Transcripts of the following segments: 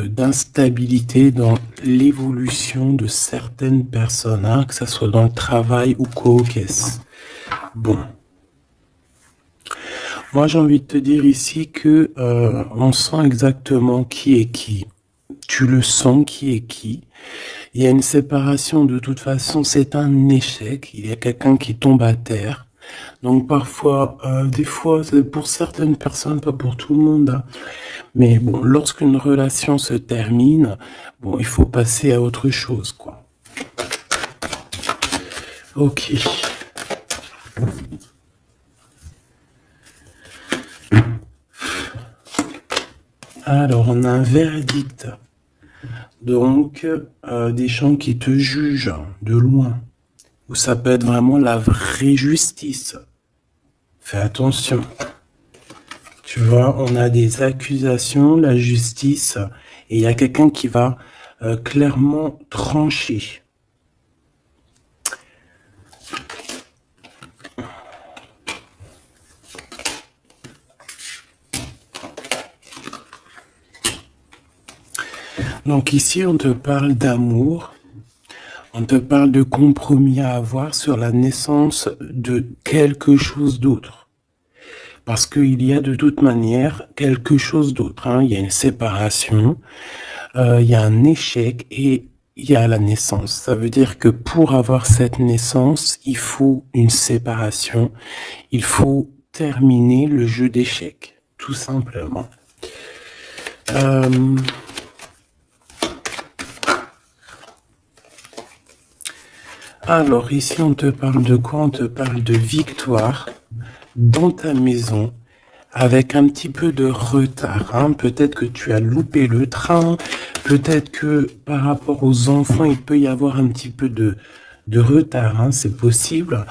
d'instabilité dans l'évolution de certaines personnes, hein, que ce soit dans le travail ou quoi qu'est-ce. Bon. Moi, j'ai envie de te dire ici que on sent exactement qui est qui. Tu le sens qui est qui. Il y a une séparation, de toute façon, c'est un échec. Il y a quelqu'un qui tombe à terre. Donc parfois, des fois, c'est pour certaines personnes, pas pour tout le monde, hein. Mais bon, lorsqu'une relation se termine, bon, il faut passer à autre chose, quoi. Ok. Alors, on a un verdict. Donc, des gens qui te jugent de loin. Ou ça peut être vraiment la vraie justice. Fais attention. Tu vois, on a des accusations, la justice, et il y a quelqu'un qui va clairement trancher. Donc ici, on te parle d'amour, on te parle de compromis à avoir sur la naissance de quelque chose d'autre. Parce qu'il y a de toute manière quelque chose d'autre, hein. Il y a une séparation, il y a un échec et il y a la naissance. Ça veut dire que pour avoir cette naissance, il faut une séparation, il faut terminer le jeu d'échecs, tout simplement. Alors ici, on te parle de quoi? On te parle de victoire dans ta maison avec un petit peu de retard, hein. Peut-être que tu as loupé le train, peut-être que par rapport aux enfants, il peut y avoir un petit peu de retard, hein. C'est possible.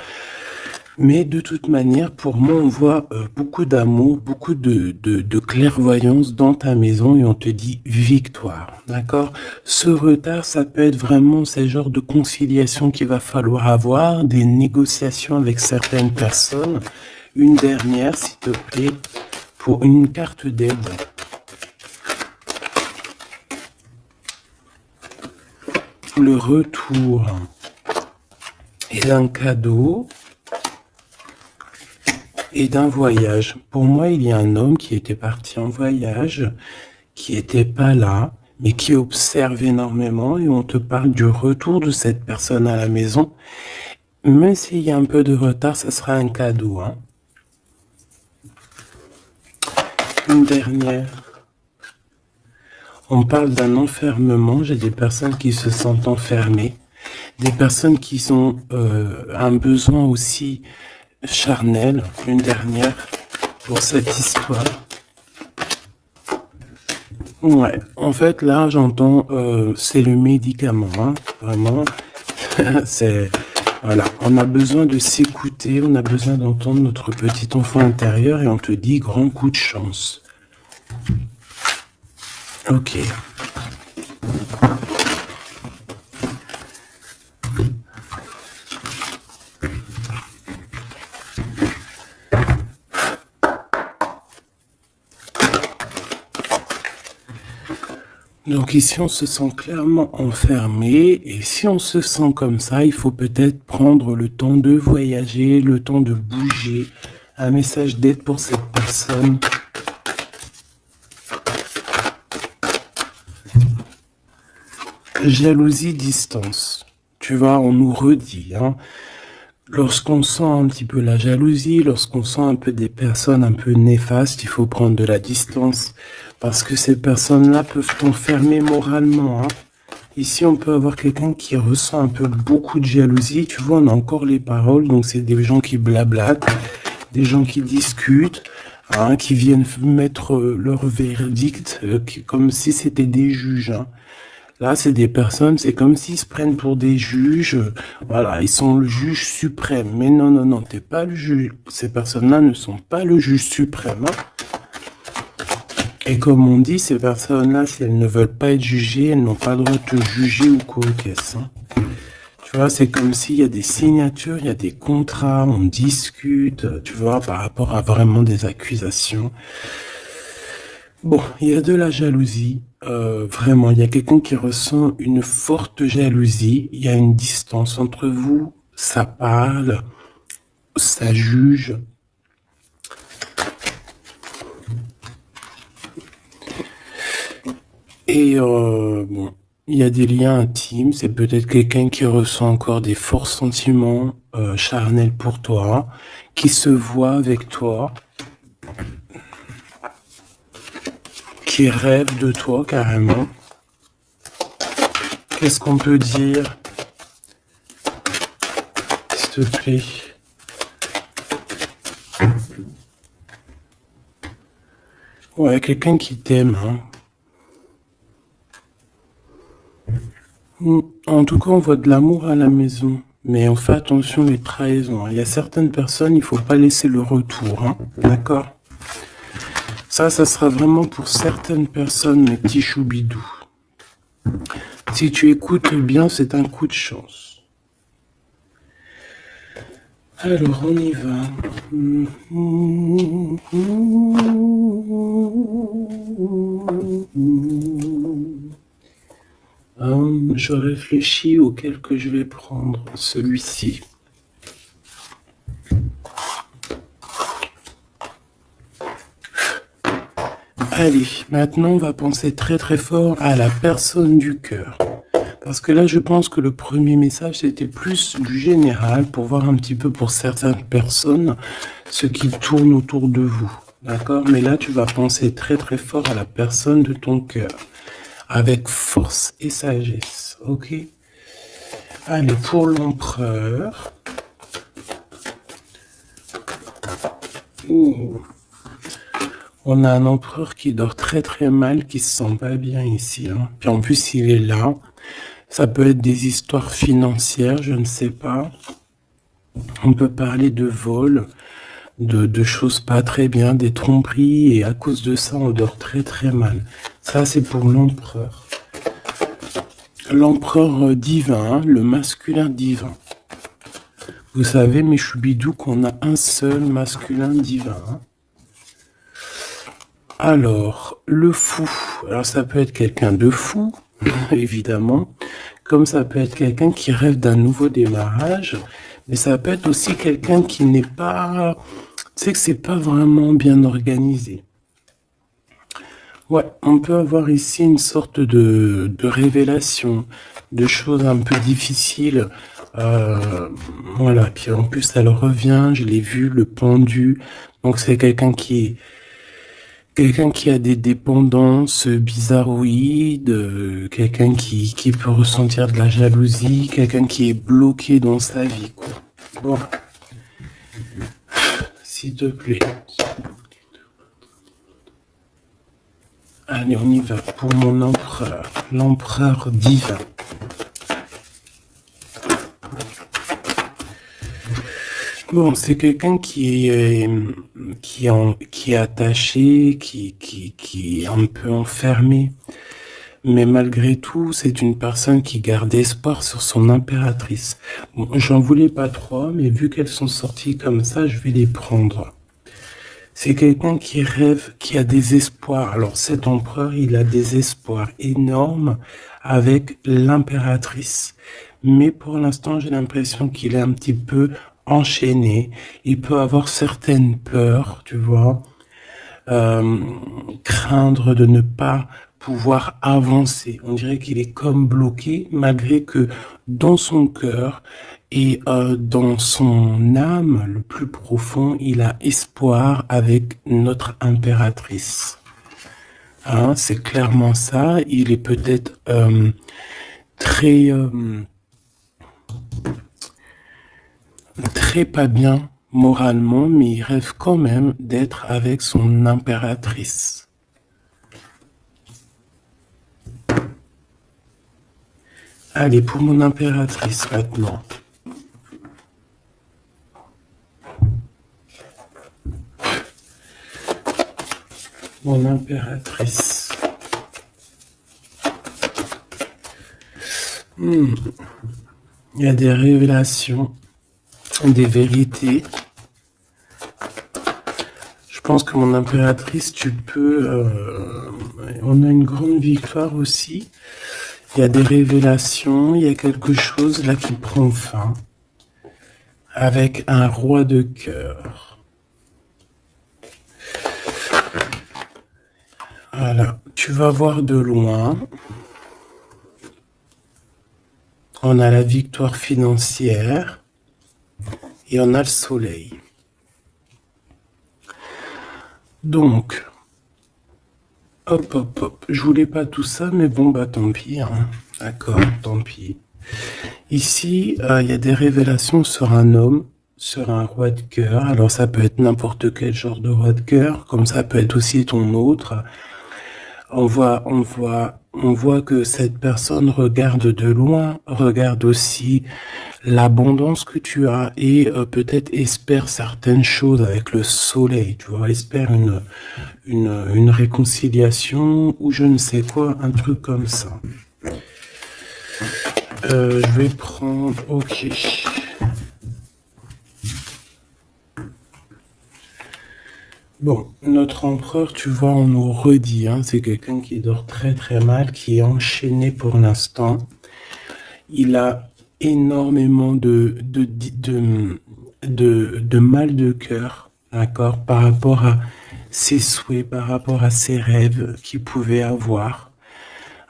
Mais de toute manière, pour moi, on voit beaucoup d'amour, beaucoup de clairvoyance dans ta maison et on te dit victoire, d'accord? Ce retard, ça peut être vraiment ces genres de conciliation qu'il va falloir avoir, des négociations avec certaines personnes. Une dernière, s'il te plaît, pour une carte d'aide. Le retour et d'un cadeau. Et d'un voyage. Pour moi, il y a un homme qui était parti en voyage, qui était pas là, mais qui observe énormément et on te parle du retour de cette personne à la maison. Même s'il y a un peu de retard, ça sera un cadeau, hein. Une dernière. On parle d'un enfermement. J'ai des personnes qui se sentent enfermées. Des personnes qui ont un besoin aussi charnel, une dernière pour cette histoire. Ouais, en fait là j'entends c'est le médicament, hein, vraiment. C'est voilà, on a besoin de s'écouter, on a besoin d'entendre notre petit enfant intérieur et on te dit grand coup de chance. Ok. Donc ici, on se sent clairement enfermé et si on se sent comme ça, il faut peut-être prendre le temps de voyager, le temps de bouger. Un message d'aide pour cette personne. Jalousie, distance. Tu vois, on nous redit, hein. Lorsqu'on sent un petit peu la jalousie, lorsqu'on sent un peu des personnes un peu néfastes, il faut prendre de la distance. Parce que ces personnes-là peuvent t'enfermer moralement, hein. Ici, on peut avoir quelqu'un qui ressent un peu beaucoup de jalousie. Tu vois, on a encore les paroles. Donc, c'est des gens qui blablatent, des gens qui discutent, hein, qui viennent mettre leur verdict comme si c'était des juges, hein. Là, c'est des personnes, c'est comme s'ils se prennent pour des juges. Voilà, ils sont le juge suprême. Mais non, non, non, t'es pas le juge. Ces personnes-là ne sont pas le juge suprême, hein. Et comme on dit, ces personnes-là, si elles ne veulent pas être jugées, elles n'ont pas le droit de te juger ou quoi qu'est-ce, hein. Tu vois, c'est comme s'il y a des signatures, il y a des contrats, on discute, tu vois, par rapport à vraiment des accusations. Bon, il y a de la jalousie. vraiment, il y a quelqu'un qui ressent une forte jalousie. Il y a une distance entre vous. Ça parle, ça juge. Et bon, il y a des liens intimes. C'est peut-être quelqu'un qui ressent encore des forts sentiments charnels pour toi, qui se voit avec toi, qui rêve de toi carrément. Qu'est-ce qu'on peut dire, s'il te plaît? Ouais, quelqu'un qui t'aime, hein. En tout cas, on voit de l'amour à la maison. Mais on fait attention les trahisons. Il y a certaines personnes, il faut pas laisser le retour, hein. D'accord? Ça sera vraiment pour certaines personnes, mes petits choubidous. Si tu écoutes bien, c'est un coup de chance. Alors, on y va. Je réfléchis auquel que je vais prendre. Celui-ci. Allez, maintenant on va penser très très fort à la personne du cœur. Parce que là, je pense que le premier message, c'était plus du général pour voir un petit peu pour certaines personnes ce qui tourne autour de vous. D'accord? Mais là, tu vas penser très très fort à la personne de ton cœur. Avec force et sagesse. Ok? Allez, pour l'empereur. Ouh. On a un empereur qui dort très très mal, qui se sent pas bien ici. Hein. Puis en plus, il est là. Ça peut être des histoires financières, je ne sais pas. On peut parler de vol, de choses pas très bien, des tromperies, et à cause de ça, on dort très très mal. Ça, c'est pour l'empereur. L'empereur divin, le masculin divin. Vous savez, mes choubidous, qu'on a un seul masculin divin. Hein. Alors, le fou. Alors, ça peut être quelqu'un de fou, évidemment, comme ça peut être quelqu'un qui rêve d'un nouveau démarrage, mais ça peut être aussi quelqu'un qui n'est pas... Tu sais que c'est pas vraiment bien organisé. Ouais, on peut avoir ici une sorte de révélation, de choses un peu difficiles. Voilà, puis en plus, elle revient, je l'ai vu, le pendu. Donc, c'est quelqu'un qui a des dépendances bizarroïdes, quelqu'un qui peut ressentir de la jalousie, quelqu'un qui est bloqué dans sa vie, quoi. Bon, s'il te plaît. Allez, on y va pour mon empereur, l'empereur divin. Bon, c'est quelqu'un qui est attaché, qui est un peu enfermé. Mais malgré tout, c'est une personne qui garde espoir sur son impératrice. Bon, j'en voulais pas trois, mais vu qu'elles sont sorties comme ça, je vais les prendre. C'est quelqu'un qui rêve, qui a des espoirs. Alors cet empereur, il a des espoirs énormes avec l'impératrice. Mais pour l'instant, j'ai l'impression qu'il est un petit peu enchaîné. Il peut avoir certaines peurs, tu vois, craindre de ne pas pouvoir avancer. On dirait qu'il est comme bloqué, malgré que dans son cœur et dans son âme, le plus profond, il a espoir avec notre impératrice. Hein, c'est clairement ça. Il est peut-être très pas bien moralement, mais il rêve quand même d'être avec son impératrice. Allez, pour mon impératrice maintenant. Mon impératrice. Il y a des révélations, des vérités. Je pense que mon impératrice, tu peux on a une grande victoire aussi. Il y a des révélations, il y a quelque chose là qui prend fin. Avec un roi de cœur. Voilà, tu vas voir de loin. On a la victoire financière et on a le soleil. Donc, hop, hop, hop. Je voulais pas tout ça, mais bon, bah tant pis. Hein. D'accord, tant pis. Ici, il y a des révélations sur un homme, sur un roi de cœur. Alors, ça peut être n'importe quel genre de roi de cœur, comme ça peut être aussi ton autre. On voit que cette personne regarde de loin, regarde aussi l'abondance que tu as et peut-être espère certaines choses avec le soleil, tu vois, espère une réconciliation ou je ne sais quoi, un truc comme ça. Je vais prendre, ok. Bon, notre empereur, tu vois, on nous redit, hein, c'est quelqu'un qui dort très très mal, qui est enchaîné pour l'instant. Il a énormément de mal de cœur, d'accord, par rapport à ses souhaits, par rapport à ses rêves qu'il pouvait avoir.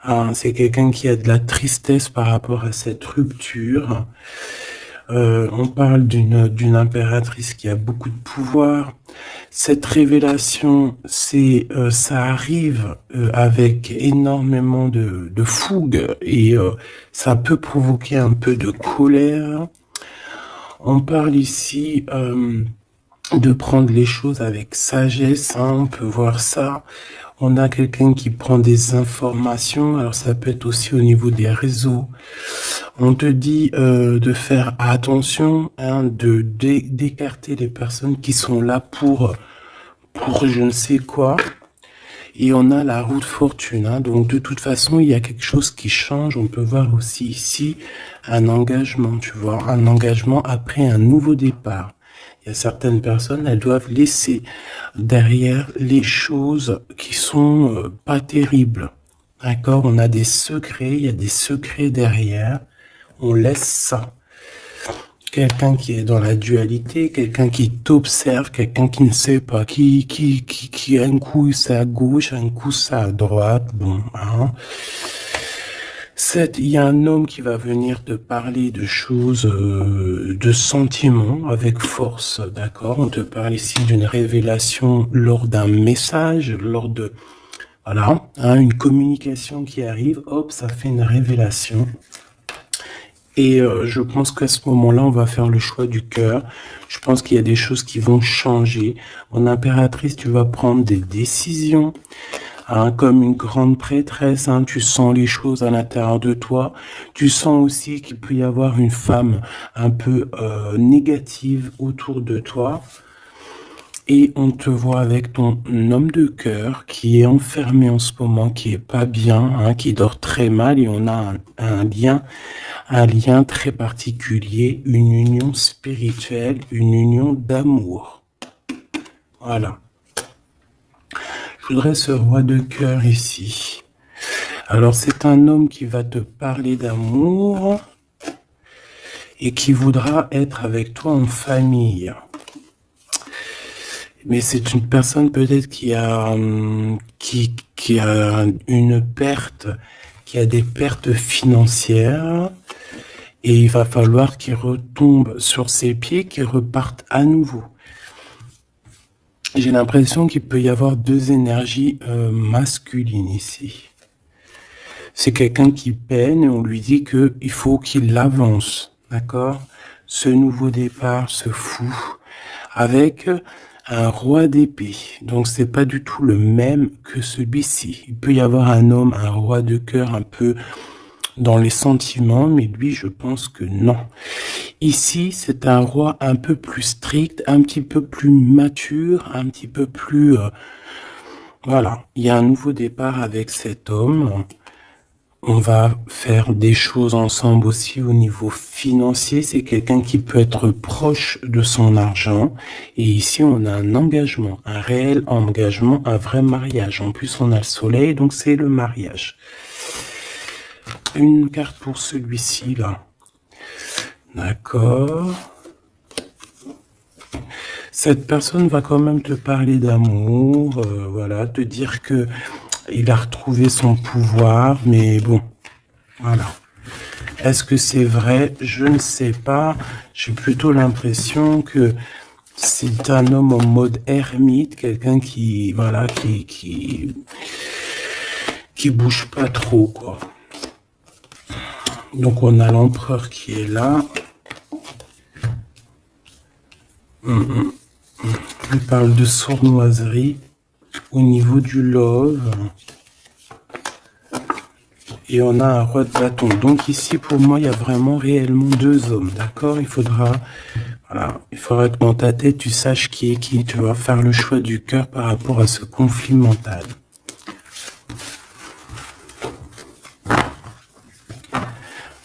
Hein, c'est quelqu'un qui a de la tristesse par rapport à cette rupture. On parle d'une impératrice qui a beaucoup de pouvoir. Cette révélation, ça arrive avec énormément de fougue et ça peut provoquer un peu de colère. On parle ici de prendre les choses avec sagesse, hein, on peut voir ça. On a quelqu'un qui prend des informations, alors ça peut être aussi au niveau des réseaux. On te dit de faire attention, hein, d'écarter les personnes qui sont là pour je ne sais quoi. Et on a la roue de fortune, hein, donc de toute façon, il y a quelque chose qui change. On peut voir aussi ici un engagement, tu vois, un engagement après un nouveau départ. Il y a certaines personnes, elles doivent laisser derrière les choses qui sont pas terribles. D'accord? On a des secrets, il y a des secrets derrière. On laisse ça. Quelqu'un qui est dans la dualité, quelqu'un qui t'observe, quelqu'un qui ne sait pas, qui un coup c'est à gauche, un coup c'est à droite, bon, hein. Il y a un homme qui va venir te parler de choses, de sentiments avec force, d'accord? On te parle ici d'une révélation lors d'un message, lors de, voilà, hein, une communication qui arrive, hop, ça fait une révélation. Et je pense qu'à ce moment-là, on va faire le choix du cœur. Je pense qu'il y a des choses qui vont changer. Mon impératrice, tu vas prendre des décisions. Hein, comme une grande prêtresse, hein, tu sens les choses à l'intérieur de toi. Tu sens aussi qu'il peut y avoir une femme un peu négative autour de toi. Et on te voit avec ton homme de cœur qui est enfermé en ce moment, qui est pas bien, hein, qui dort très mal. Et on a un lien très particulier, une union spirituelle, une union d'amour. Voilà. Je voudrais ce roi de cœur ici. Alors, c'est un homme qui va te parler d'amour et qui voudra être avec toi en famille. Mais c'est une personne peut-être qui a une perte, qui a des pertes financières et il va falloir qu'il retombe sur ses pieds, qu'il reparte à nouveau. J'ai l'impression qu'il peut y avoir deux énergies masculines ici. C'est quelqu'un qui peine et on lui dit qu'il faut qu'il avance, d'accord? Ce nouveau départ se fout avec un roi d'épée. Donc c'est pas du tout le même que celui-ci. Il peut y avoir un homme, un roi de cœur un peu dans les sentiments, mais lui, je pense que non. Ici, c'est un roi un peu plus strict, un petit peu plus mature, un petit peu plus... voilà, il y a un nouveau départ avec cet homme. On va faire des choses ensemble aussi au niveau financier. C'est quelqu'un qui peut être proche de son argent. Et ici, on a un engagement, un réel engagement, un vrai mariage. En plus, on a le soleil, donc c'est le mariage. Une carte pour celui-ci, là. D'accord. Cette personne va quand même te parler d'amour, voilà, te dire que il a retrouvé son pouvoir, mais bon, voilà. Est-ce que c'est vrai? Je ne sais pas. J'ai plutôt l'impression que c'est un homme en mode ermite, quelqu'un qui, voilà, qui bouge pas trop, quoi. Donc on a l'empereur qui est là. Il parle de sournoiserie au niveau du love. Et on a un roi de bâton. Donc ici, pour moi, il y a vraiment réellement deux hommes, d'accord? Il faudra, voilà, il faudra que dans ta tête, tu saches qui est qui. Tu vas faire le choix du cœur par rapport à ce conflit mental.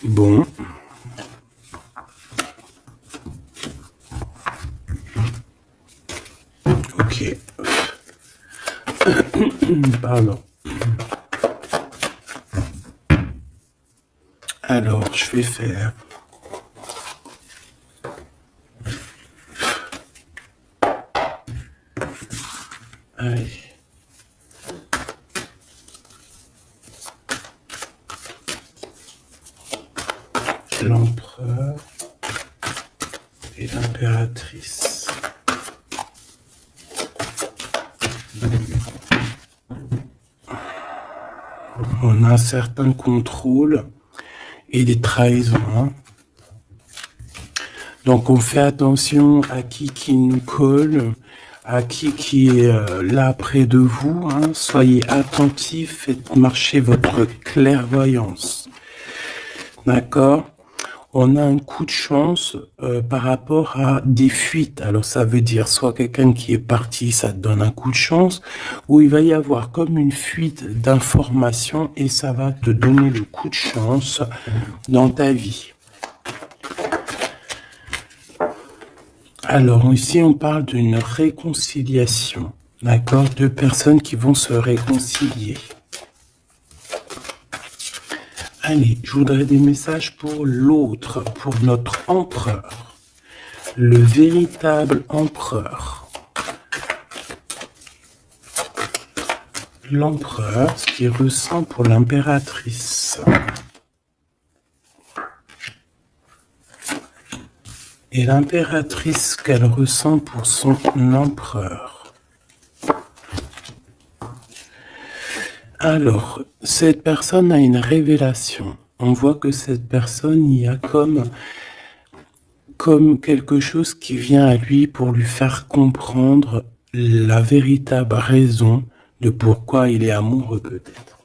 Bon. Ok. Pardon. Alors, je vais faire... Allez. L'empereur et l'impératrice. On a un certain contrôle et des trahisons. Hein. Donc on fait attention à qui nous colle, à qui est là près de vous. Hein. Soyez attentifs, faites marcher votre clairvoyance. D'accord? On a un coup de chance par rapport à des fuites. Alors ça veut dire soit quelqu'un qui est parti, ça te donne un coup de chance, ou il va y avoir comme une fuite d'informations et ça va te donner le coup de chance dans ta vie. Alors ici on parle d'une réconciliation, d'accord? Deux personnes qui vont se réconcilier. Allez, je voudrais des messages pour l'autre, pour notre empereur, le véritable empereur. L'empereur, ce qu'il ressent pour l'impératrice. Et l'impératrice, ce qu'elle ressent pour son empereur. Alors, cette personne a une révélation. On voit que cette personne, il y a comme quelque chose qui vient à lui pour lui faire comprendre la véritable raison de pourquoi il est amoureux peut-être.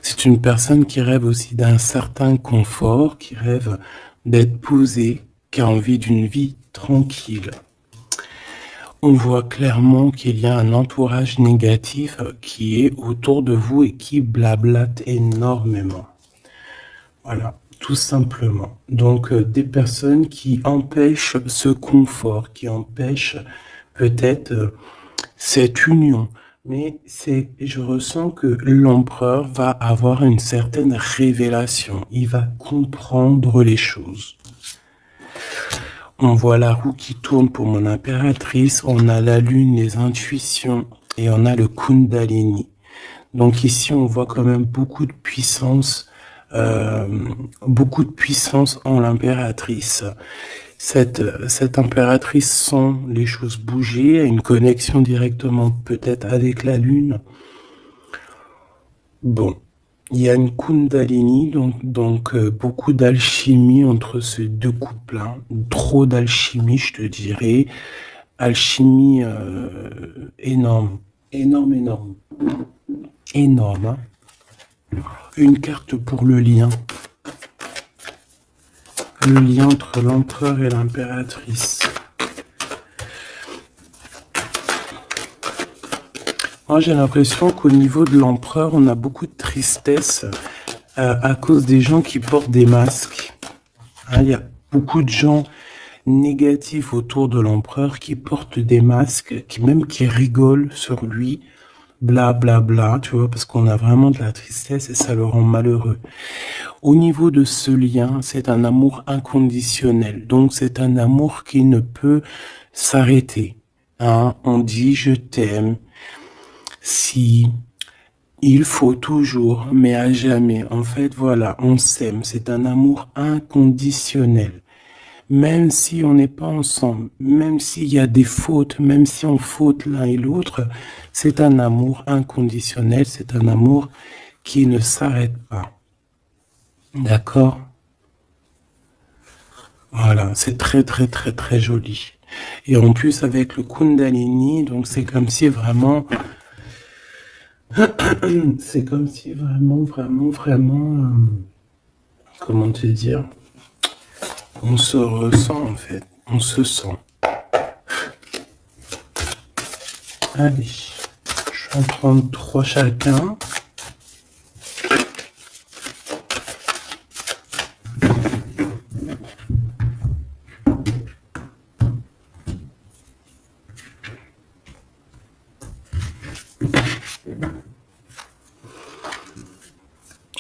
C'est une personne qui rêve aussi d'un certain confort, qui rêve d'être posée, qui a envie d'une vie tranquille. On voit clairement qu'il y a un entourage négatif qui est autour de vous et qui blablate énormément. Voilà, tout simplement. Donc, des personnes qui empêchent ce confort, qui empêchent peut-être cette union. Mais je ressens que l'empereur va avoir une certaine révélation. Il va comprendre les choses. On voit la roue qui tourne pour mon impératrice, on a la lune, les intuitions, et on a le Kundalini. Donc ici, on voit quand même beaucoup de puissance en l'impératrice. Cette impératrice sent les choses bouger, a une connexion directement peut-être avec la lune. Bon. Il y a une Kundalini, donc beaucoup d'alchimie entre ces deux couples. Hein. Trop d'alchimie, je te dirais. Alchimie énorme. Énorme. Hein. Une carte pour le lien. Le lien entre l'empereur et l'impératrice. Moi, j'ai l'impression qu'au niveau de l'empereur, on a beaucoup de tristesse à cause des gens qui portent des masques. Hein, il y a beaucoup de gens négatifs autour de l'empereur qui portent des masques, qui rigolent sur lui, bla bla bla, tu vois, parce qu'on a vraiment de la tristesse et ça le rend malheureux. Au niveau de ce lien, c'est un amour inconditionnel, donc c'est un amour qui ne peut s'arrêter. Hein, on dit je t'aime, si il faut toujours, mais à jamais. En fait, voilà, on s'aime. C'est un amour inconditionnel. Même si on n'est pas ensemble, même s'il y a des fautes, même si on faute l'un et l'autre, c'est un amour inconditionnel. C'est un amour qui ne s'arrête pas. D'accord? Voilà, c'est très très très très joli. Et en plus avec le Kundalini, donc c'est comme si vraiment, c'est comme si vraiment, comment te dire, on se ressent en fait, on se sent. Allez, je vais en prendre 3 chacun.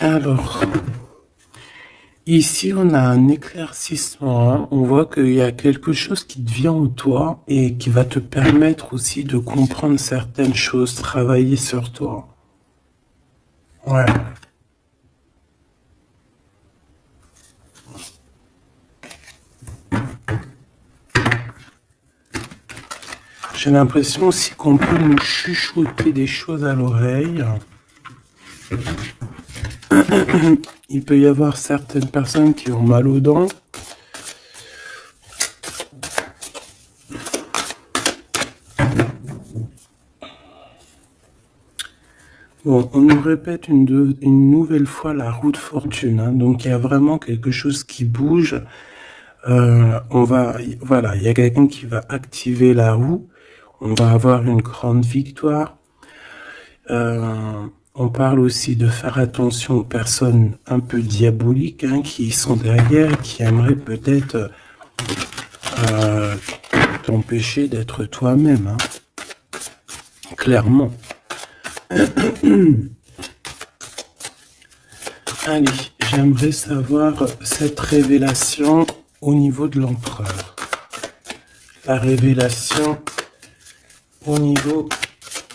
Alors, ici on a un éclaircissement, hein. On voit qu'il y a quelque chose qui te vient en toi et qui va te permettre aussi de comprendre certaines choses, travailler sur toi. Ouais. J'ai l'impression aussi qu'on peut nous chuchoter des choses à l'oreille. Il peut y avoir certaines personnes qui ont mal aux dents. Bon, on nous répète une nouvelle fois la roue de fortune, hein. Donc il y a vraiment quelque chose qui bouge. Voilà, il y a quelqu'un qui va activer la roue. On va avoir une grande victoire. On parle aussi de faire attention aux personnes un peu diaboliques, hein, qui sont derrière, qui aimeraient peut-être t'empêcher d'être toi-même, hein. Clairement. Allez, j'aimerais savoir cette révélation au niveau de l'empereur. La révélation au niveau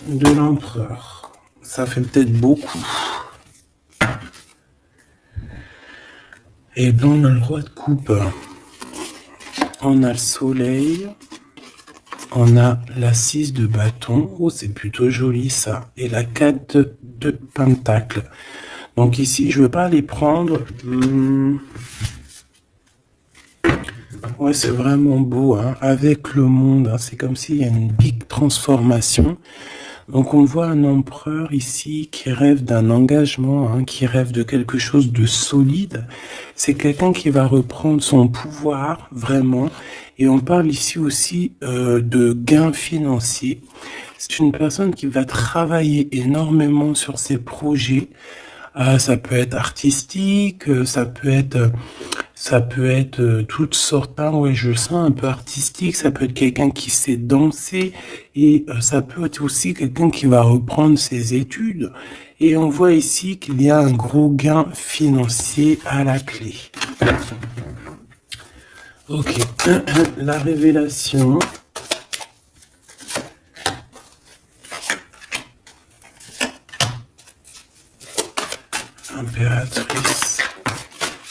de l'empereur. Ça fait peut-être beaucoup. Et dans le roi de coupe, on a le soleil, on a la 6 de bâton, oh c'est plutôt joli ça, et la 4 de pentacle. Donc ici, je ne veux pas les prendre. Ouais, c'est vraiment beau, hein, avec le monde, hein, c'est comme s'il y a une big transformation. Donc on voit un empereur ici qui rêve d'un engagement, hein, qui rêve de quelque chose de solide. C'est quelqu'un qui va reprendre son pouvoir, vraiment. Et on parle ici aussi de gains financiers. C'est une personne qui va travailler énormément sur ses projets. Ça peut être artistique, ça peut être toutes sortes, hein, ouais, je sens un peu artistique, ça peut être quelqu'un qui sait danser, et ça peut être aussi quelqu'un qui va reprendre ses études. Et on voit ici qu'il y a un gros gain financier à la clé. Ok, la révélation. Impératrice.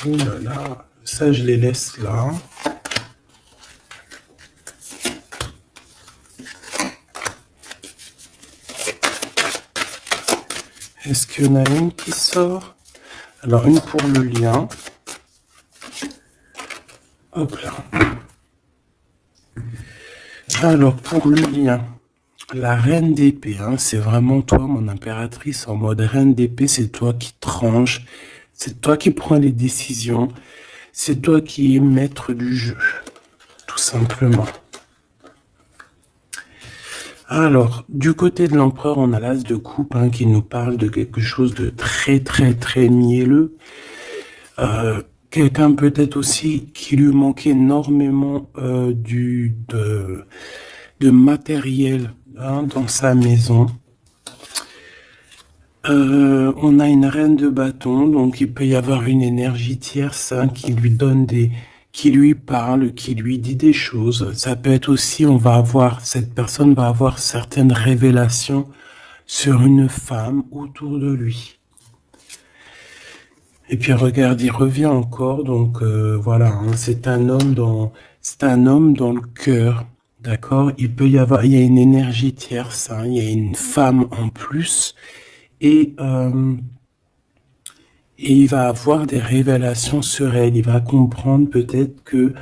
Oh là là, ça je les laisse là. Est-ce qu'il y en a une qui sort? Alors une pour le lien. Hop là. Alors pour le lien. La reine d'épée, hein, c'est vraiment toi, mon impératrice, en mode reine d'épée, c'est toi qui tranches, c'est toi qui prends les décisions, c'est toi qui es maître du jeu, tout simplement. Alors, du côté de l'empereur, on a l'as de coupe hein, qui nous parle de quelque chose de très très très mielleux. Quelqu'un peut-être aussi qui lui manquait énormément de matériel hein, dans sa maison. On a une reine de bâton, donc il peut y avoir une énergie tierce hein, qui lui donne qui lui parle, qui lui dit des choses. Ça peut être aussi, cette personne va avoir certaines révélations sur une femme autour de lui. Et puis regarde, il revient encore, donc voilà, hein, c'est un homme dans le cœur, d'accord? Il y a une énergie tierce, hein, il y a une femme en plus. Et il va avoir des révélations sur elle. Il va comprendre peut-être que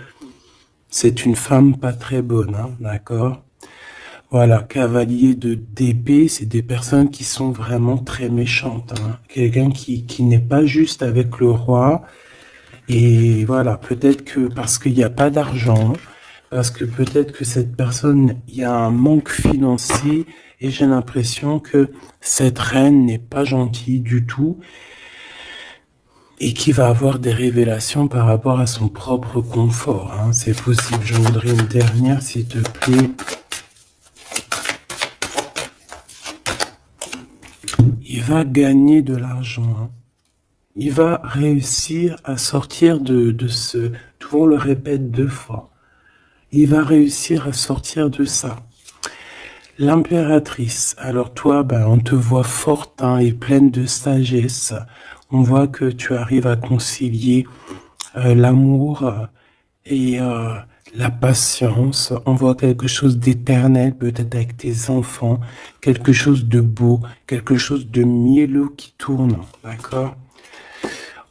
c'est une femme pas très bonne, hein, d'accord? Voilà, cavalier d'épée, c'est des personnes qui sont vraiment très méchantes. Hein. Quelqu'un qui n'est pas juste avec le roi. Et voilà, peut-être que parce qu'il n'y a pas d'argent, parce que peut-être que cette personne, il y a un manque financier et j'ai l'impression que cette reine n'est pas gentille du tout et qui va avoir des révélations par rapport à son propre confort. Hein. C'est possible. Je voudrais une dernière, s'il te plaît. Il va gagner de l'argent. Hein. Il va réussir à sortir de ce... Tout le monde le répète 2 fois. Il va réussir à sortir de ça. L'impératrice, alors toi, on te voit forte hein, et pleine de sagesse. On voit que tu arrives à concilier l'amour et la patience. On voit quelque chose d'éternel, peut-être avec tes enfants, quelque chose de beau, quelque chose de mielleux qui tourne, d'accord?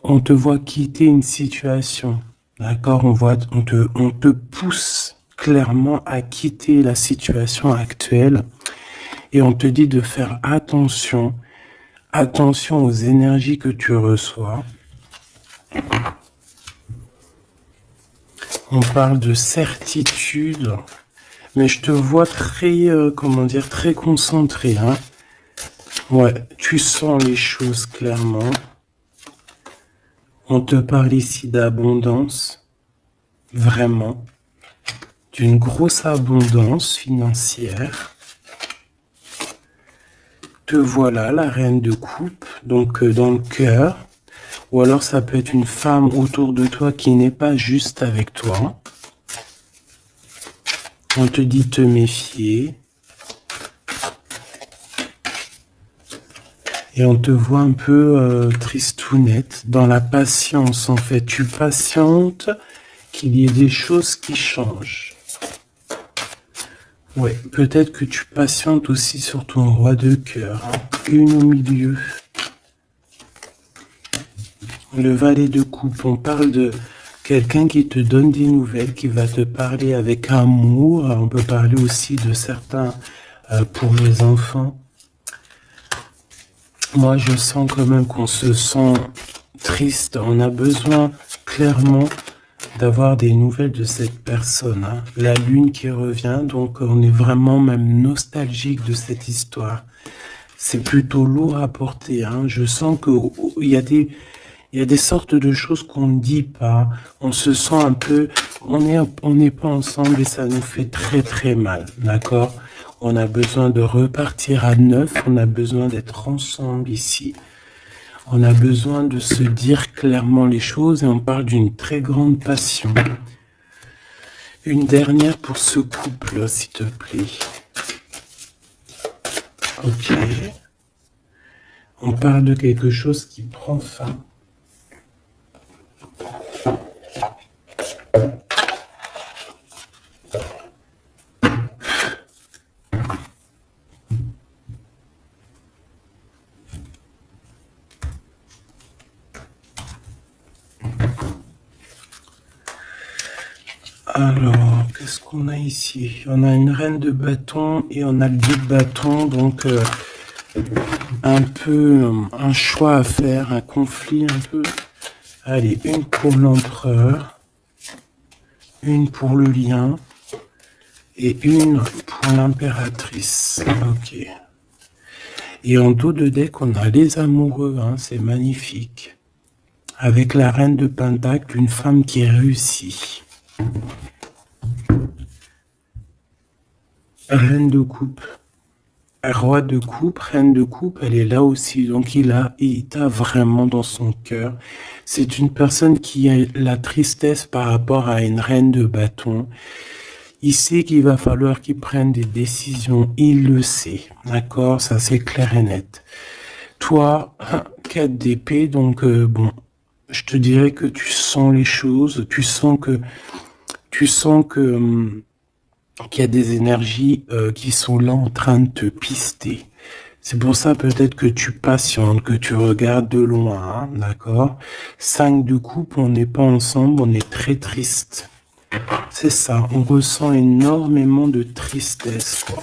On te voit quitter une situation, d'accord? On te pousse clairement à quitter la situation actuelle et on te dit de faire attention aux énergies que tu reçois. On parle de certitude, mais je te vois très, très concentré, hein. Ouais, tu sens les choses clairement. On te parle ici d'abondance, vraiment, d'une grosse abondance financière. Te voilà, la reine de coupe, donc dans le cœur. Ou alors ça peut être une femme autour de toi qui n'est pas juste avec toi. On te dit te méfier. Et on te voit un peu tristounette, dans la patience en fait. Tu patientes qu'il y ait des choses qui changent. Ouais, peut-être que tu patientes aussi sur ton roi de cœur. Hein. Une au milieu. Le valet de coupe, on parle de quelqu'un qui te donne des nouvelles, qui va te parler avec amour. On peut parler aussi de certains pour les enfants. Moi, je sens quand même qu'on se sent triste. On a besoin clairement d'avoir des nouvelles de cette personne. Hein. La lune qui revient, donc on est vraiment même nostalgique de cette histoire. C'est plutôt lourd à porter. Hein. Je sens qu'il y a des sortes de choses qu'on ne dit pas. On se sent un peu... On n'est pas ensemble et ça nous fait très très mal. D'accord ? On a besoin de repartir à neuf. On a besoin d'être ensemble ici. On a besoin de se dire clairement les choses et on parle d'une très grande passion. Une dernière pour ce couple, s'il te plaît. Ok. On parle de quelque chose qui prend fin. Alors, qu'est-ce qu'on a ici? On a une reine de bâton et on a le 2 de bâton, donc un peu un choix à faire, un conflit un peu. Allez, une pour l'empereur, une pour le lien et une pour l'impératrice. Ok. Et en dos de deck, on a les amoureux, hein, c'est magnifique. Avec la reine de Pentacle, une femme qui réussit. Reine de coupe. Roi de coupe, reine de coupe, elle est là aussi. Donc il t'a vraiment dans son cœur. C'est une personne qui a la tristesse par rapport à une reine de bâton. Il sait qu'il va falloir qu'il prenne des décisions. Il le sait. D'accord? Ça, c'est clair et net. Toi, 4 d'épée, donc bon, je te dirais que tu sens les choses. Tu sens que qu'il y a des énergies qui sont là en train de te pister. C'est pour ça peut-être que tu patientes, que tu regardes de loin, hein, d'accord? 5 de coupe, on n'est pas ensemble, on est très triste. C'est ça, on ressent énormément de tristesse, quoi.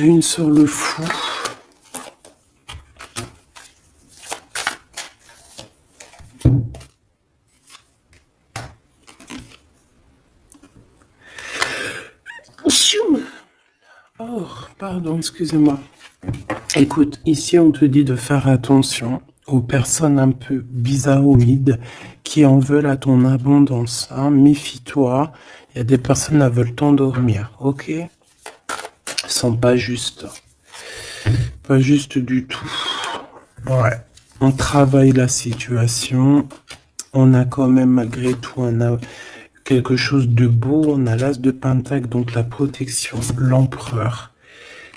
Une sur le fou. Oh, pardon, excusez-moi. Écoute, ici on te dit de faire attention aux personnes un peu bizarroïdes qui en veulent à ton abondance. Hein. Méfie-toi, il y a des personnes qui veulent t'endormir, ok? Ils sont pas justes. Pas juste du tout. Ouais. On travaille la situation. On a quand même malgré tout quelque chose de beau. On a l'as de Pentacle, donc la protection, l'empereur.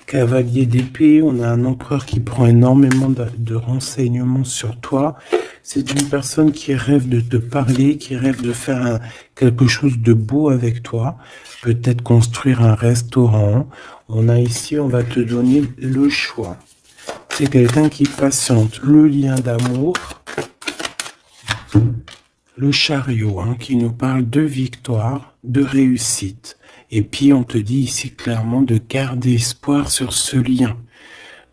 Cavalier d'épée, on a un empereur qui prend énormément de renseignements sur toi. C'est une personne qui rêve de te parler, qui rêve de faire quelque chose de beau avec toi. Peut-être construire un restaurant. On a ici, on va te donner le choix. C'est quelqu'un qui patiente. Le lien d'amour. Le chariot, hein, qui nous parle de victoire, de réussite. Et puis, on te dit ici clairement de garder espoir sur ce lien.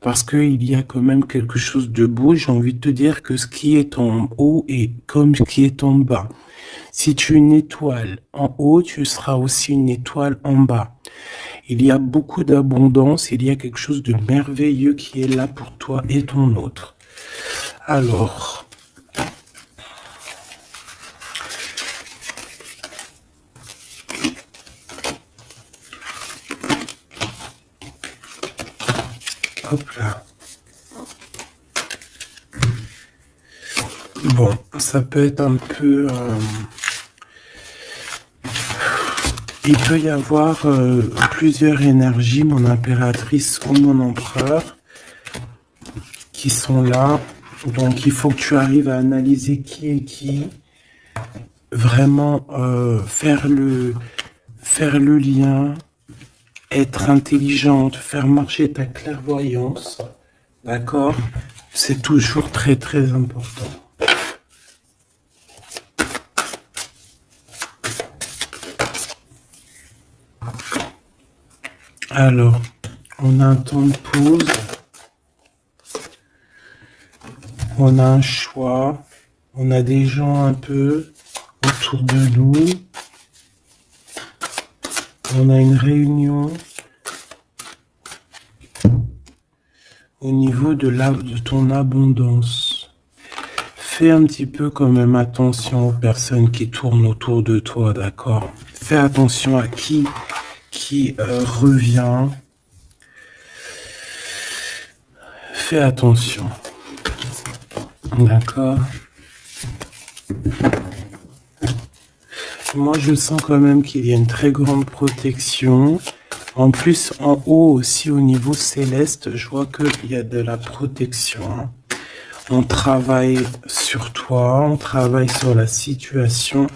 Parce qu'il y a quand même quelque chose de beau. J'ai envie de te dire que ce qui est en haut est comme ce qui est en bas. Si tu es une étoile en haut, tu seras aussi une étoile en bas. Il y a beaucoup d'abondance. Il y a quelque chose de merveilleux qui est là pour toi et ton autre. Alors... Hop là. Bon, ça peut être un peu... il peut y avoir plusieurs énergies, mon impératrice ou mon empereur, qui sont là. Donc, il faut que tu arrives à analyser qui est qui. Vraiment faire le lien, être intelligente, faire marcher ta clairvoyance. D'accord? C'est toujours très, très important. Alors, on a un temps de pause. On a un choix. On a des gens un peu autour de nous. On a une réunion au niveau de ton abondance. Fais un petit peu quand même attention aux personnes qui tournent autour de toi, d'accord? Fais attention à qui revient. Fais attention. D'accord? Moi, je sens quand même qu'il y a une très grande protection. En plus, en haut aussi, au niveau céleste, je vois qu'il y a de la protection. On travaille sur toi, on travaille sur la situation.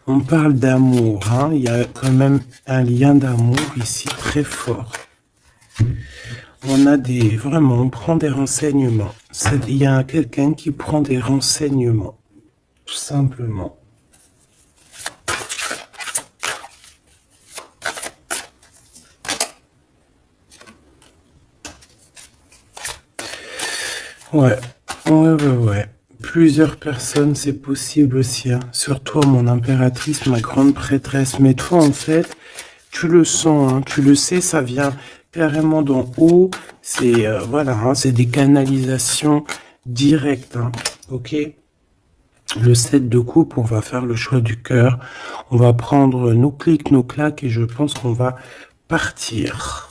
On parle d'amour. Hein. Il y a quand même un lien d'amour ici très fort. On a vraiment, on prend des renseignements. Il y a quelqu'un qui prend des renseignements. Tout simplement. Ouais, Ouais. Plusieurs personnes, c'est possible aussi, hein. Sur toi, mon impératrice, ma grande prêtresse. Mais toi, en fait, tu le sens, hein, tu le sais, ça vient carrément d'en haut. C'est voilà, hein, c'est des canalisations directes, hein, ok? Le 7 de coupe, on va faire le choix du cœur. On va prendre nos clics, nos claques et je pense qu'on va partir.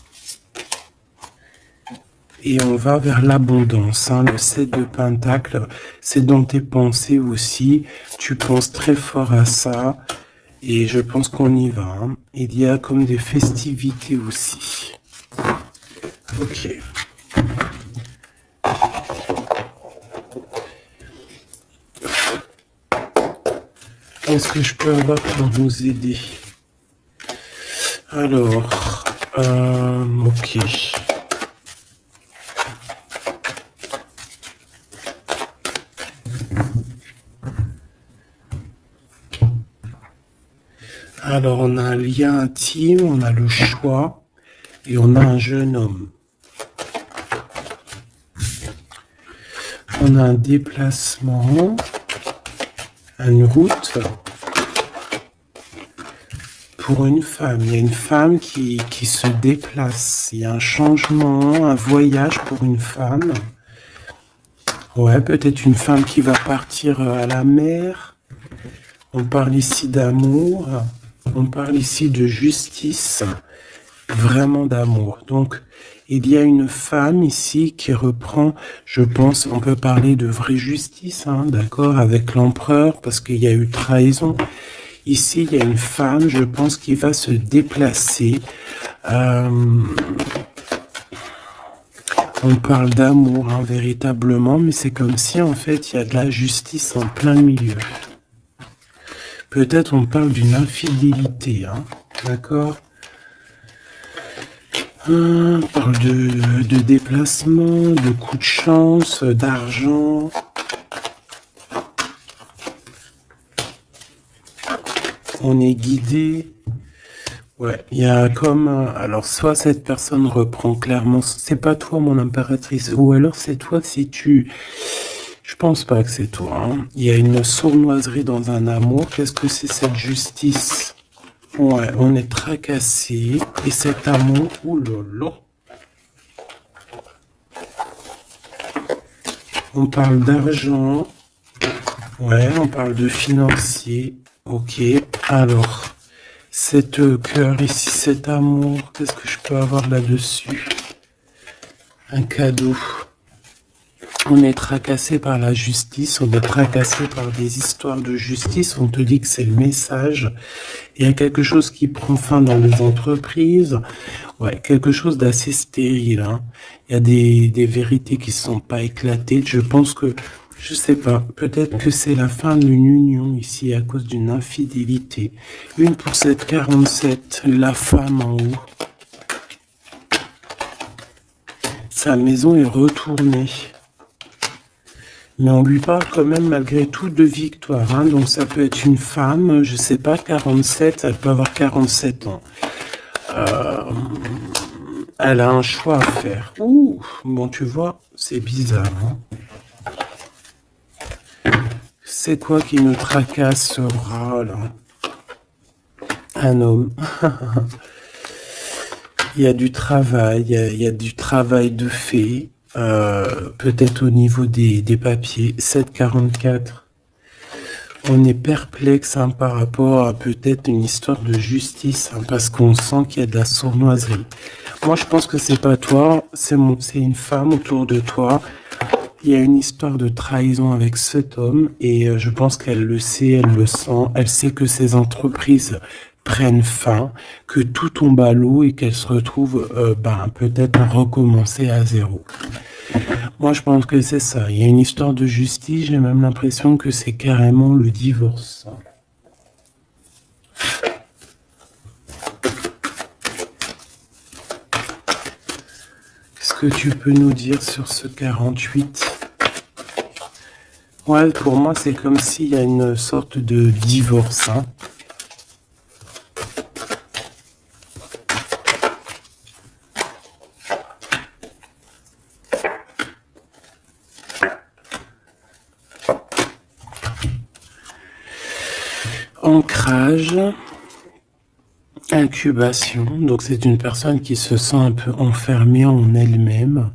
Et on va vers l'abondance, hein. Le 7 de pentacle, c'est dans tes pensées aussi. Tu penses très fort à ça. Et je pense qu'on y va, hein. Il y a comme des festivités aussi. Ok. Qu'est-ce que je peux avoir pour vous aider? Alors, ok. Alors, on a un lien intime, on a le choix et on a un jeune homme. On a un déplacement, une route pour une femme. Il y a une femme qui se déplace. Il y a un changement, un voyage pour une femme. Ouais, peut-être une femme qui va partir à la mer. On parle ici d'amour. On parle ici de justice. Vraiment d'amour. Donc, il y a une femme ici qui reprend, je pense, on peut parler de vraie justice, hein, d'accord, avec l'empereur, parce qu'il y a eu trahison. Ici, il y a une femme, je pense, qui va se déplacer. On parle d'amour, hein, véritablement, mais c'est comme si, en fait, il y a de la justice en plein milieu. Peut-être on parle d'une infidélité, hein, d'accord? On parle de déplacement, de coups de chance, d'argent. On est guidé. Ouais, il y a comme... alors, soit cette personne reprend clairement... C'est pas toi, mon impératrice. Ou alors c'est toi si tu... Je pense pas que c'est toi, hein. Il y a une sournoiserie dans un amour. Qu'est-ce que c'est cette justice? Ouais, on est tracassé. Et cet amour... Oulala. On parle d'argent. Ouais, on parle de financier. Ok, alors... Cet cœur ici, cet amour, qu'est-ce que je peux avoir là-dessus? Un cadeau. On est tracassé par la justice, on est tracassé par des histoires de justice, on te dit que c'est le message. Il y a quelque chose qui prend fin dans les entreprises, ouais, quelque chose d'assez stérile, hein. Il y a des vérités qui ne sont pas éclatées. Je pense que, je sais pas, peut-être que c'est la fin d'une union ici à cause d'une infidélité. Une pour cette 47, la femme en haut. Sa maison est retournée. Mais on lui parle quand même malgré tout de victoire, hein. Donc ça peut être une femme, je sais pas, 47, elle peut avoir 47 ans. Elle a un choix à faire. Ouh, bon, tu vois, c'est bizarre, hein. C'est quoi qui nous tracasse ce bras, là? Un homme. Il y a du travail, il y a du travail de fait, peut-être au niveau des papiers. 744. On est perplexe, hein, par rapport à peut-être une histoire de justice, hein, parce qu'on sent qu'il y a de la sournoiserie. Moi, je pense que c'est pas toi, c'est une femme autour de toi. Il y a une histoire de trahison avec cet homme et je pense qu'elle le sait, elle le sent, elle sait que ces entreprises prennent fin, que tout tombe à l'eau et qu'elle se retrouve peut-être à recommencer à zéro. Moi, je pense que c'est ça. Il y a une histoire de justice, j'ai même l'impression que c'est carrément le divorce. Qu'est-ce que tu peux nous dire sur ce 48? Ouais, pour moi, c'est comme s'il y a une sorte de divorce, hein. ancrage, incubation. Donc c'est une personne qui se sent un peu enfermée en elle-même.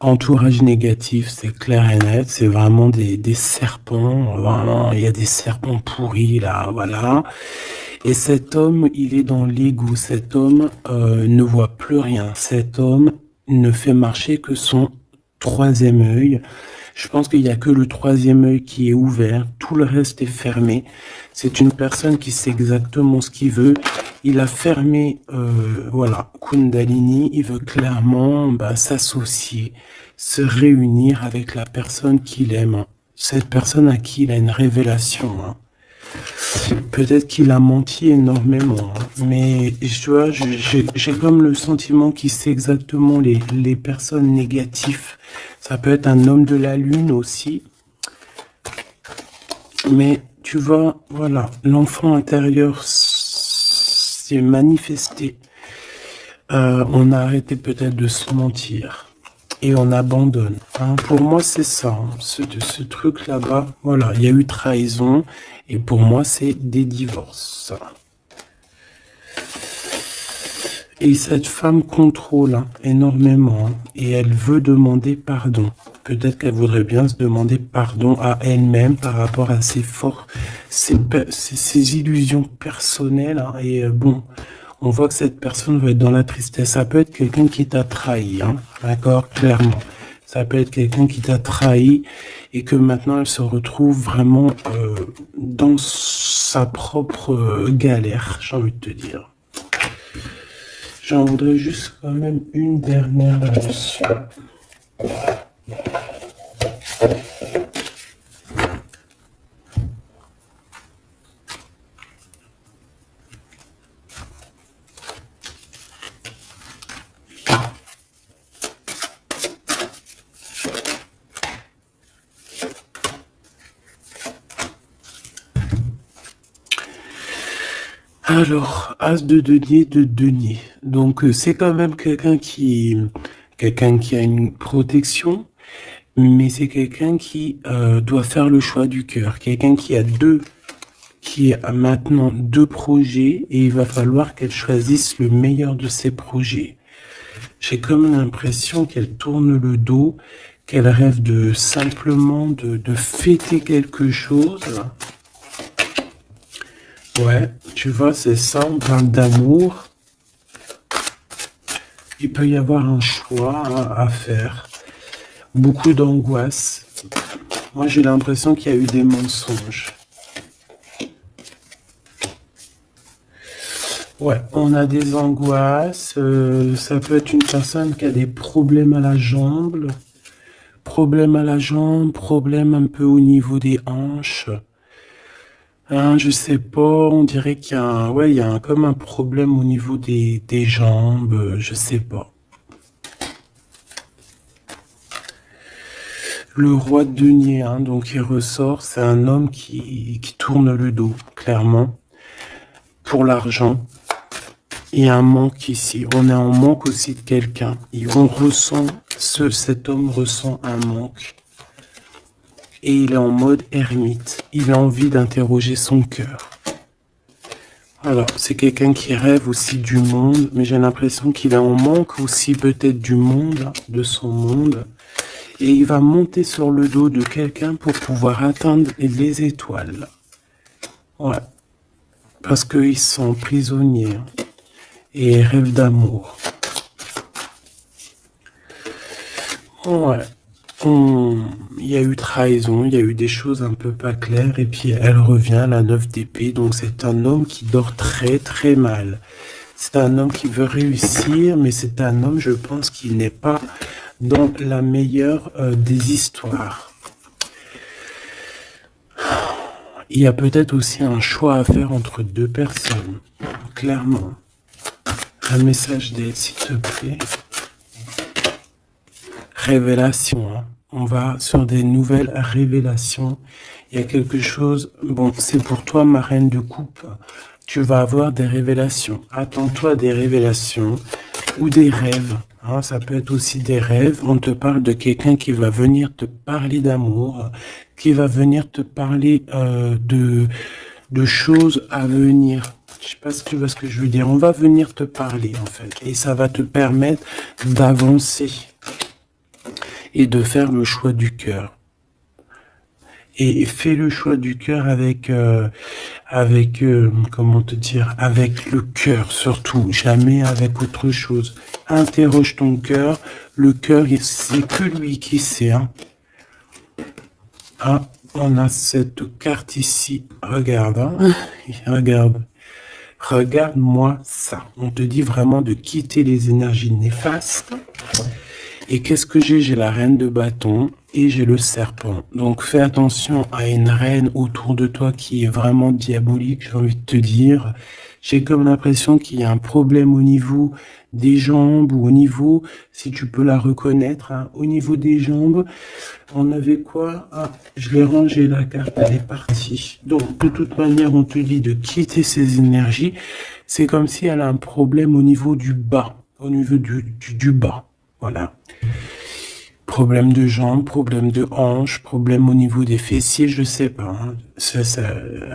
Entourage négatif, c'est clair et net, c'est vraiment des serpents, vraiment, il y a des serpents pourris là, voilà. Et cet homme, il est dans l'ego, cet homme ne voit plus rien, cet homme ne fait marcher que son troisième œil. Je pense qu'il n'y a que le troisième œil qui est ouvert, tout le reste est fermé. C'est une personne qui sait exactement ce qu'il veut. Il a fermé, voilà, Kundalini, il veut clairement s'associer, se réunir avec la personne qu'il aime. Cette personne à qui il a une révélation. Hein. Peut-être qu'il a menti énormément, hein, mais tu vois, j'ai comme le sentiment qu'il sait exactement les personnes négatives. Ça peut être un homme de la lune aussi. Mais tu vois, voilà, l'enfant intérieur s'est manifesté. On a arrêté peut-être de se mentir. Et on abandonne. Hein. Pour moi, c'est ça. Hein. Ce truc là-bas, voilà, il y a eu trahison. Et pour moi, c'est des divorces. Et cette femme contrôle hein, énormément. Hein, et elle veut demander pardon. Peut-être qu'elle voudrait bien se demander pardon à elle-même par rapport à ses illusions personnelles. Hein, et bon, on voit que cette personne va être dans la tristesse. Ça peut être quelqu'un qui t'a trahi, hein, d'accord, clairement. Ça peut être quelqu'un qui t'a trahi et que maintenant elle se retrouve vraiment dans sa propre galère, j'ai envie de te dire. J'en voudrais juste quand même une dernière là-dessus. Alors, As de denier. Donc, c'est quand même quelqu'un qui a une protection, mais c'est quelqu'un qui doit faire le choix du cœur. Quelqu'un qui a maintenant deux projets et il va falloir qu'elle choisisse le meilleur de ses projets. J'ai comme l'impression qu'elle tourne le dos, qu'elle rêve de simplement de fêter quelque chose. Ouais, tu vois, c'est ça, on parle d'amour. Il peut y avoir un choix à faire. Beaucoup d'angoisse. Moi, j'ai l'impression qu'il y a eu des mensonges. Ouais, on a des angoisses. Ça peut être une personne qui a des problèmes à la jambe. Problèmes à la jambe, problèmes un peu au niveau des hanches. Hein, je sais pas, on dirait qu'il y a comme un problème au niveau des jambes, je sais pas. Le roi de denier, hein, donc il ressort, c'est un homme qui tourne le dos, clairement, pour l'argent. Il y a un manque ici, on est en manque aussi de quelqu'un. Cet homme ressent un manque. Et il est en mode ermite. Il a envie d'interroger son cœur. Alors, c'est quelqu'un qui rêve aussi du monde, mais j'ai l'impression qu'il est en manque aussi peut-être du monde, de son monde. Et il va monter sur le dos de quelqu'un pour pouvoir atteindre les étoiles. Ouais. Parce qu'ils sont prisonniers. Hein, et rêvent d'amour. Ouais. Il y a eu trahison, il y a eu des choses un peu pas claires, et puis elle revient, la 9 d'épée, donc c'est un homme qui dort très très mal. C'est un homme qui veut réussir, mais c'est un homme, je pense, qui n'est pas dans la meilleure des histoires. Il y a peut-être aussi un choix à faire entre deux personnes, clairement. Un message d'aide, s'il te plaît. Révélation, hein. On va sur des nouvelles révélations. Il y a quelque chose, bon, c'est pour toi, ma reine de coupe. Tu vas avoir des révélations. Attends-toi à des révélations ou des rêves. Hein, ça peut être aussi des rêves. On te parle de quelqu'un qui va venir te parler d'amour, qui va venir te parler de choses à venir. Je sais pas si tu vois ce que je veux dire. On va venir te parler, en fait. Et ça va te permettre d'avancer et de faire le choix du cœur. Et fais le choix du cœur avec comment te dire, avec le cœur surtout, jamais avec autre chose. Interroge ton cœur. Le cœur, c'est que lui qui sait. Hein. Ah, on a cette carte ici. Regarde, hein. Regarde. Regarde-moi ça. On te dit vraiment de quitter les énergies néfastes. Et qu'est-ce que j'ai? J'ai la reine de bâton et j'ai le serpent. Donc fais attention à une reine autour de toi qui est vraiment diabolique, j'ai envie de te dire. J'ai comme l'impression qu'il y a un problème au niveau des jambes ou au niveau, si tu peux la reconnaître, hein, au niveau des jambes. On avait quoi? Ah, je l'ai rangé, la carte, elle est partie. Donc de toute manière, on te dit de quitter ces énergies. C'est comme si elle a un problème au niveau du bas, au niveau du bas. Voilà. Problème de jambes, problème de hanches, problème au niveau des fessiers, je sais pas. Hein. Ça,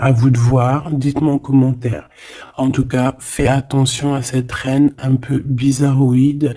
à vous de voir. Dites-moi en commentaire. En tout cas, fais attention à cette reine un peu bizarroïde